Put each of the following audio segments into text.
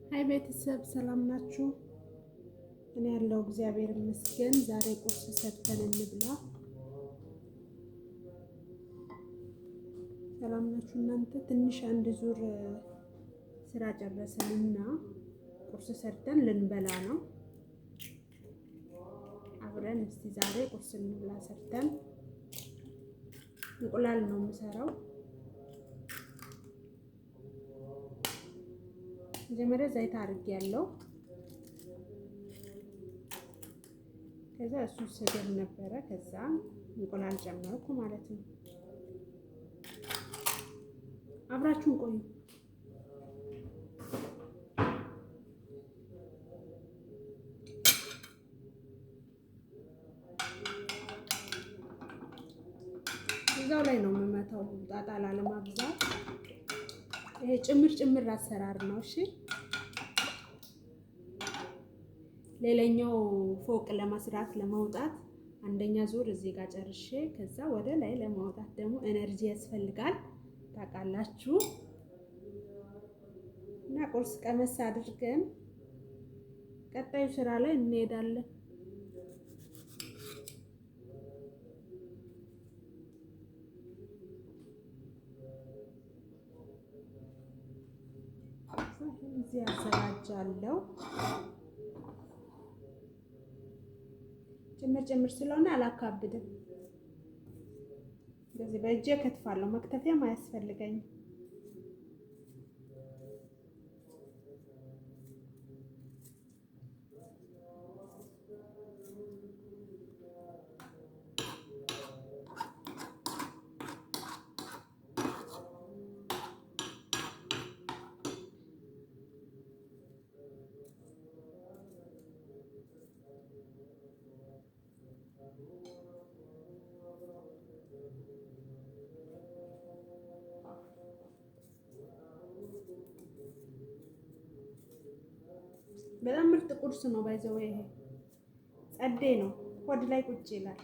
ሃይ ቤተሰብ ሰላም ናችሁ? እኔ ያለው እግዚአብሔር ይመስገን። ዛሬ ቁርስ ሰርተን እንብላ። ሰላም ናችሁ እናንተ? ትንሽ አንድ ዙር ስራ ጨረሰንና ቁርስ ሰርተን ልንበላ ነው። አብረን እስቲ ዛሬ ቁርስ እንብላ ሰርተን። እንቁላል ነው የምሰራው። መጀመሪያ ዘይት አድርጌያለሁ። ከዛ እሱ ስገር ነበረ። ከዛ እንቁላል ጨመርኩ ማለት ነው። አብራችሁን ቆዩ። እዛው ላይ ነው የምመታው ጣጣ ላለማብዛት። ይሄ ጭምር አሰራር ነው። እሺ ሌላኛው ፎቅ ለመስራት ለማውጣት አንደኛ ዙር እዚህ ጋር ጨርሼ ከዛ ወደ ላይ ለማውጣት ደግሞ ኤነርጂ ያስፈልጋል ታውቃላችሁ። እና ቁርስ ቀመስ አድርገን ቀጣዩ ስራ ላይ እንሄዳለን። እዚህ አዘጋጃለሁ። ጭምር ስለሆነ አላካብድም። እንደዚህ በእጄ ከትፋለሁ። መክተፊያም አያስፈልገኝም። በጣም ምርጥ ቁርስ ነው። ባይዘው ይሄ ጸዴ ነው። ሆድ ላይ ቁጭ ይላል።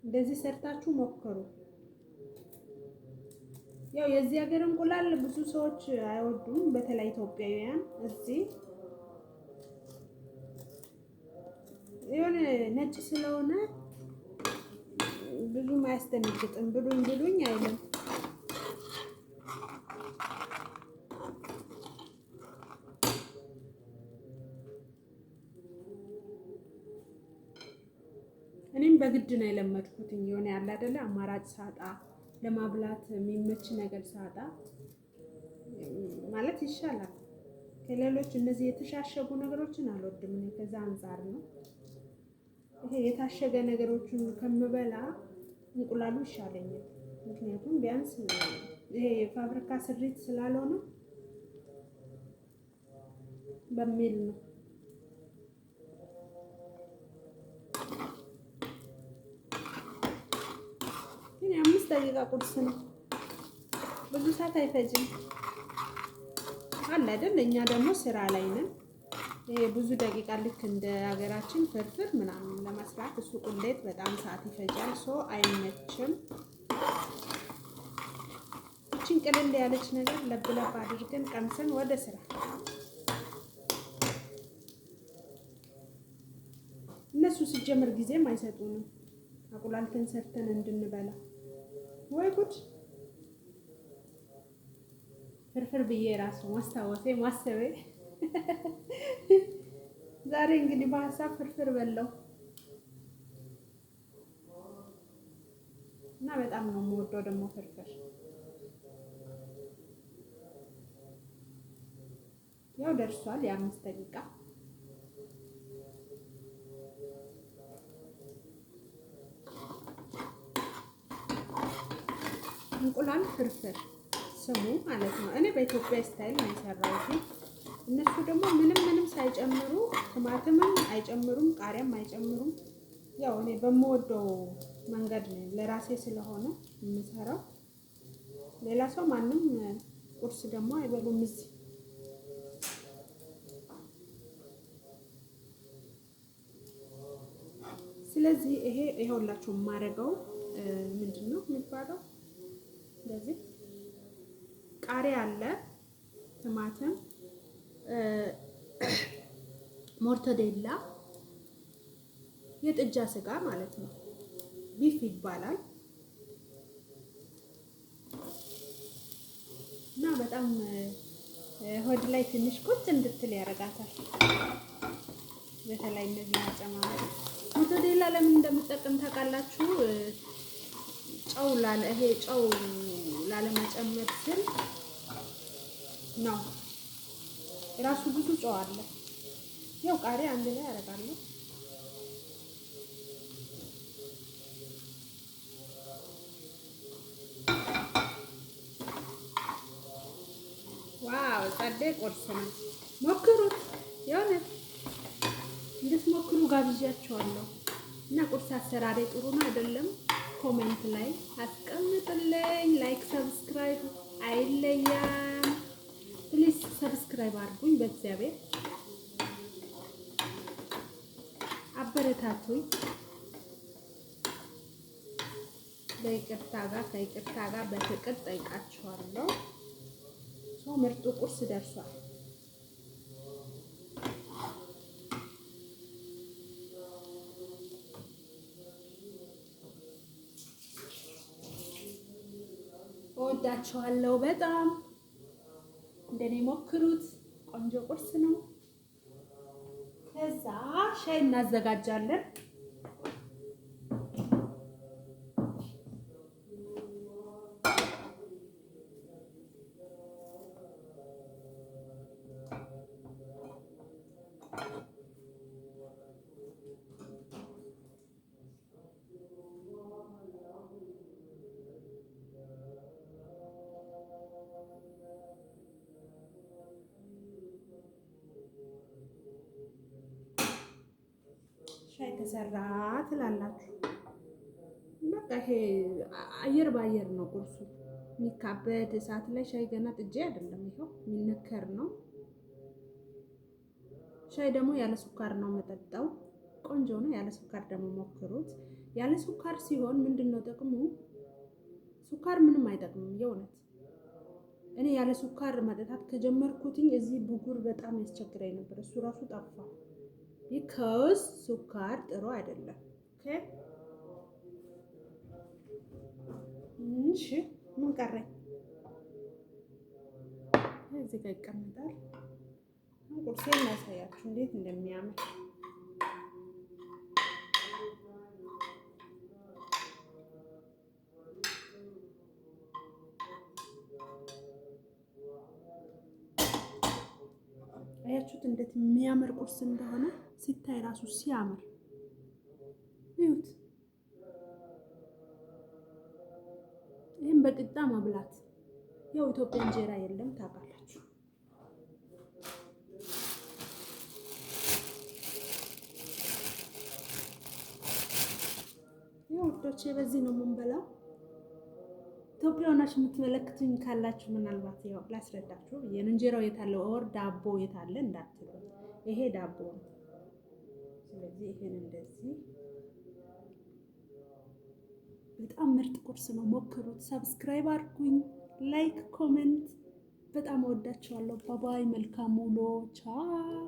እንደዚህ ሰርታችሁ ሞክሩ። ያው የዚህ ሀገር እንቁላል ብዙ ሰዎች አይወዱም፣ በተለይ ኢትዮጵያውያን። እዚህ የሆነ ነጭ ስለሆነ ብዙም አያስደነግጥም። ብሉኝ አይልም። እኔም በግድ ነው የለመድኩት። የሆነ ያለ አይደለ አማራጭ ሳጣ ለማብላት የሚመች ነገር ሳጣ ማለት ይሻላል ከሌሎች እነዚህ የተሻሸጉ ነገሮችን አልወድም። እኔ ከዛ አንፃር ነው ይሄ የታሸገ ነገሮችን ከምበላ እንቁላሉ ይሻለኛል። ምክንያቱም ቢያንስ ይሄ የፋብሪካ ስሪት ስላልሆነ በሚል ነው። ግን 5 ደቂቃ ቁርስ ነው፣ ብዙ ሰዓት አይፈጅም አለ አይደል? እኛ ደግሞ ስራ ላይ ነን። ይሄ ብዙ ደቂቃ ልክ እንደ ሀገራችን ፍርፍር ምናምን ለመስራት እሱ ቁሌት በጣም ሰዓት ይፈጃል። ሶ አይመችም። እቺን ቅልል ያለች ነገር ለብ አድርገን ቀምሰን ወደ ስራ። እነሱ ሲጀምር ጊዜም አይሰጡንም አቁላልተን ሰርተን እንድንበላ። ወይ ጉድ! ፍርፍር ብዬ ራሱ ማሰቤ ዛሬ እንግዲህ በሀሳብ ፍርፍር በላው እና በጣም ነው የምወደው ደግሞ ፍርፍር። ያው ደርሷል የ5 ደቂቃ። እንቁላል ፍርፍር ስሙ ማለት ነው። እኔ በኢትዮጵያ ስታይል ነው የሰራሁት። እነሱ ደግሞ ምንም ሳይጨምሩ ቲማቲምም አይጨምሩም፣ ቃሪያም አይጨምሩም። ያው እኔ በምወደው መንገድ ነው ለራሴ ስለሆነ የምሰራው። ሌላ ሰው ማንም ቁርስ ደግሞ አይበሉም እዚህ። ስለዚህ ይሄ ሁላችሁ የማደርገው ምንድን ነው የሚባለው? ስለዚህ ቃሪያ አለ፣ ቲማቲም፣ ሞርተዴላ፣ የጥጃ ስጋ ማለት ነው፣ ቢፍ ይባላል እና በጣም ሆድ ላይ ትንሽ ቁጭ እንድትል ያደርጋታል። በተለይ እነዚህ ማጨማመር ሞርተዴላ ለምን እንደምጠቀም ታውቃላችሁ? ጨው ላለመጨመር ስል ነው። ራሱ ብዙ ጨው አለ። ያው ቃሪያ አንድ ላይ አደርጋለሁ። ዋው ጸደይ ቁርስ ነው። ሞክሩት፣ የሆነ እንድትሞክሩ ጋብዣችኋለሁ። እና ቁርስ አሰራሬ ጥሩ ነው አይደለም? ኮሜንት ላይ አስቀምጥልኝ። ላይክ ሰብስክራይብ አይለያም። ፕሊዝ ሰብስክራይብ አድርጉኝ፣ በእግዚአብሔር አበረታቱኝ። ከይቅርታ ጋር በፍቅር ጠይቃችኋለሁ። ምርጡ ቁርስ ደርሷል። እወዳችኋለሁ በጣም። እንደኔ ሞክሩት፣ ቆንጆ ቁርስ ነው። ከዛ ሻይ እናዘጋጃለን። ሻይ ተሰራ ትላላችሁ። በቃ ይሄ አየር በአየር ነው ቁርሱ። የሚካበድ እሳት ላይ ሻይ ገና ጥጄ አይደለም፣ ይኸው የሚነከር ነው። ሻይ ደግሞ ያለ ሱካር ነው መጠጣው። ቆንጆ ነው። ያለ ሱካር ደግሞ ሞክሩት። ያለ ሱካር ሲሆን ምንድነው ጥቅሙ? ሱካር ምንም አይጠቅምም የእውነት። እኔ ያለ ሱካር መጠጣት ከጀመርኩትኝ እዚህ ብጉር በጣም ያስቸግረኝ ነበር። እሱ ራሱ ጠፋ። ቢኮዝ ሱካር ጥሩ አይደለም። ኦኬ እሺ፣ ምን ቀረኝ? እዚህ ጋር ይቀመጣል። ቁርሴን ላሳያችሁ እንዴት እንደሚያምር። አያችሁት እንዴት የሚያምር ቁርስ እንደሆነ? ሲታይ ራሱ ሲያምር እዩት። ይህም በቅጣ መብላት። ያው ኢትዮጵያ እንጀራ የለም ታውቃላችሁ። ያው ወዶቼ በዚህ ነው የምንበላው። ኢትዮጵያ ሆናችሁ የምትመለከቱኝ ካላችሁ ምናልባት ያው ላስረዳችሁ። የእንጀራው የታለው ኦር ዳቦ የታለ እንዳትሉ፣ ይሄ ዳቦ ነው። ስለዚህ ይሄን እንደዚህ በጣም ምርጥ ቁርስ ነው። ሞክሩት። ሰብስክራይብ አድርጉኝ፣ ላይክ፣ ኮሜንት። በጣም እወዳችኋለሁ። ባባይ። መልካም ውሎ። ቻው